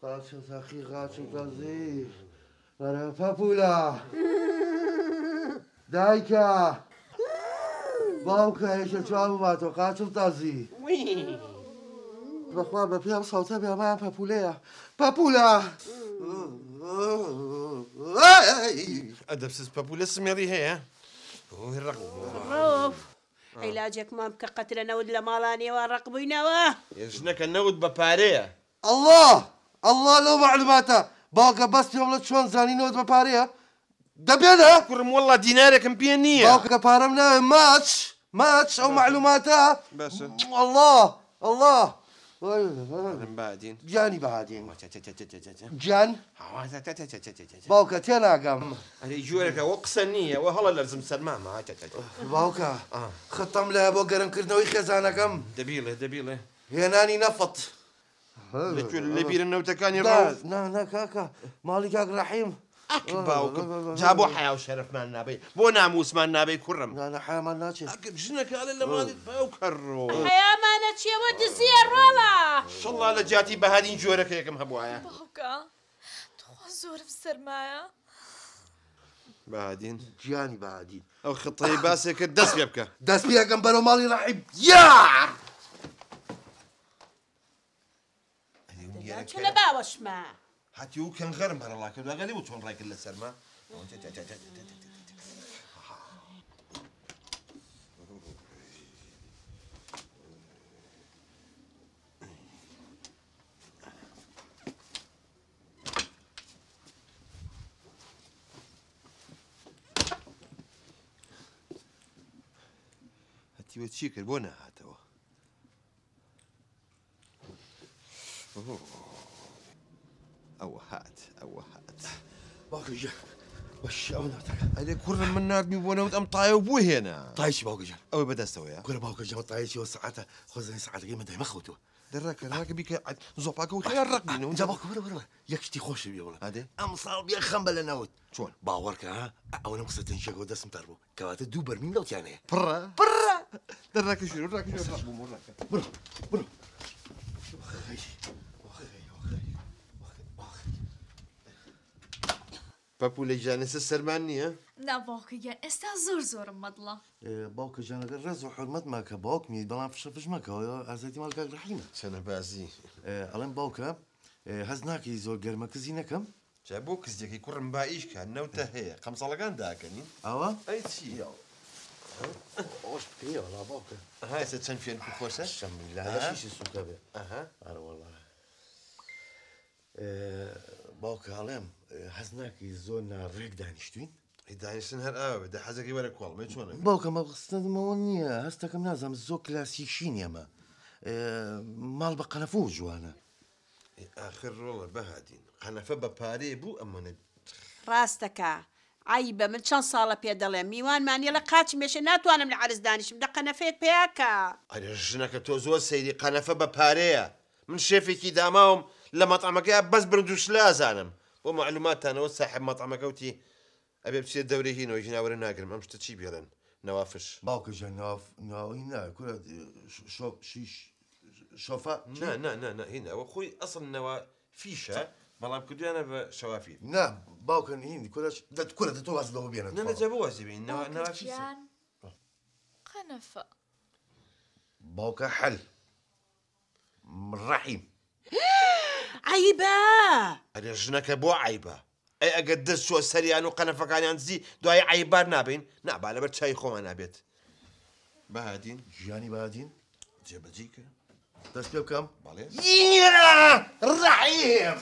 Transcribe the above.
قاچم تاقی قاچم تازی برای پاپولا دایکا باوکە هێشە چوار بووماتەوە قاچم تازی بەخوا بە پێم سەوتە بێمایان پەپولەیە پەپولە ئەدەبسز پەپولە سمێڕی هەیە ڕۆف عیلاجێکمان بکە قەترە نەود لە ماڵانیەوە ڕقبووینەوە ژنەکە نەوت بە پارەیە الله لەو معلوماتە باوکە بەس پێم لە چۆن زانینەوەت بە پارەیە دەبێنە کوڕم وەڵڵا دینارێکم پێ نییە باوکە پارەم ناوێ ماچ ئەو معلوماتە الله بادین گیانی بەهادین گیان باوکە تێناگەم ئەرێ جۆرەکە وە قسە نییە وە هەڵە لەرزم سەرمامە باوکە خەتەم لە بۆ گەرمکردنەوەی خێزانەکەم دەبیڵێ هێنانی نەفت لەکوێ لە بیرە نەوتەکانی نا کاکە ماڵی کاک ڕەحیم باوکم جا بۆ حیا و شەرەفمان نابێ بۆ ناموسمان نابێ کوڕم نانە حیامان ناچێت ژنەکە ئەڵێ لە ماڵیت باوکەڕۆ حەیامانە چیەوە دزیە ڕۆڵە شەڵڵا لە جاتی بەهادین جۆرەکە یەکەم هەبوایە باوکە تخوا زۆرم سەرمایە بەهادین گیانی بەهادین ئەو خطەی باسێکە دەست پێ بکە دەست پێەکەم بەرەو ماڵی ڕەحیم یا چ لە باوەشمە هاتی و کەنغەرم هەرەڵا کردو ئەگەلی و چۆن ڕایکرد لە سەرما هەتیوە چی کرد بۆ نەهاتەوە ئەوە هات باوکە بەش ئەو ناتەکە ئەلێ کوڕم من نردمی بۆ نەوت ئەم تایە و بۆ هێنا تایشی باوکەجان ئەوە بەدەستەوەیە گورە باوکەجان تایشیەوە سعاتە خۆزانانی سعاتەکەی من دەیمەخەوتوە دەڕەکە ڕاکە بیکە زۆپاکە و خەیار ڕقبینەوە جا باوکە بەرە یەک شتی خۆشی بێوڵە ئادێ ئەم ساڵ بیا خەم بە لە نەوت چۆن باوەڕکە ئەوە نەم قسە تەنشێکەوە دەستم تەر بوو کەواتە دوو بەرمیم لەوتیانەیە پڕە دەڕاکە ژێر ڕاکە برو پەپولەی جانێسە سەرمان نییە نا باوکەگیان ئێستا زۆرم مەدڵە باوکە جانەکە ڕێز و حرمەت ماکە باوکمی بەڵام فشەفش مەکەوە ئازادی ماڵ کاک ڕەحیمە چەنە بازی ئەڵێم باوکە هەز ناکەی زۆر گەرمە کزی نەکەم جا بۆ کزیەکەی کوڕم با ئیشکە نەوتە هەیە قەمسەڵەکان داکەنین ئەوە ئەی چی ئەوش بکەیەوە باوکە هایسە چەند فێن خۆشە شەمشی سوکە بێ ئەوەڵە باوکە هەڵێم هەز ناکەی زۆر ناڕێک دانیشتوین دانیشتن هەر ئاوە دە حەزەکەی وەرە کۆڵمە چۆنە باوکە مەقصدمەوە نییە هەستەکەم نازانم زۆر کلاسیشین ئێمە ماڵ بە قەنەفە و جوانە ئاخر ڕۆڵە بەهادین قەنەفە بە پارەیە بوو ئەمەنە ڕاستەکە عیبە من چەند ساڵە پێ دەڵێم میوانمانیە لە قاچی مێشە ناتوانم لە عەرز دانیشم دە قەنەفەیەک پێیاکە ئەرێ ژنەکە تۆ زۆر سەیری قەنەفە بە پارەیە من شێفێکی داماوم لە مەطعمەکەی بەس برنج و شلە ئازانم بۆ معلوماتانەوە ساحب مەطعمەکەوتی ئەبێ بچێت دەورەی هینەوەی ژناوەرە ناگرم ئەم شتە چی بێڵێن نەوافش باوکە ژەن ناوی ناکورە شیش شۆفا نه هینەوە خۆی ئەسڵ نەوە فیشە بەڵام کردویانە بە شەوافیر نا باوکە هین کورە دە تۆ واز لەوە بێنە نەجا بۆ واسی بین نەوافیسە قەنەفە باوکە حەل ڕەحیم عیبە ئەرێ ژنەکە بۆ عیبە ئەی ئەگەر دەست چوە سەریان و قەنەفەکانیان دزی دوای عیبار نابین نابا لەبەر چای خۆمان نابێت بەهادین ژیانی بەهادین جێبەجێکە دەست پێ بکەم بەڵێ ڕەحیم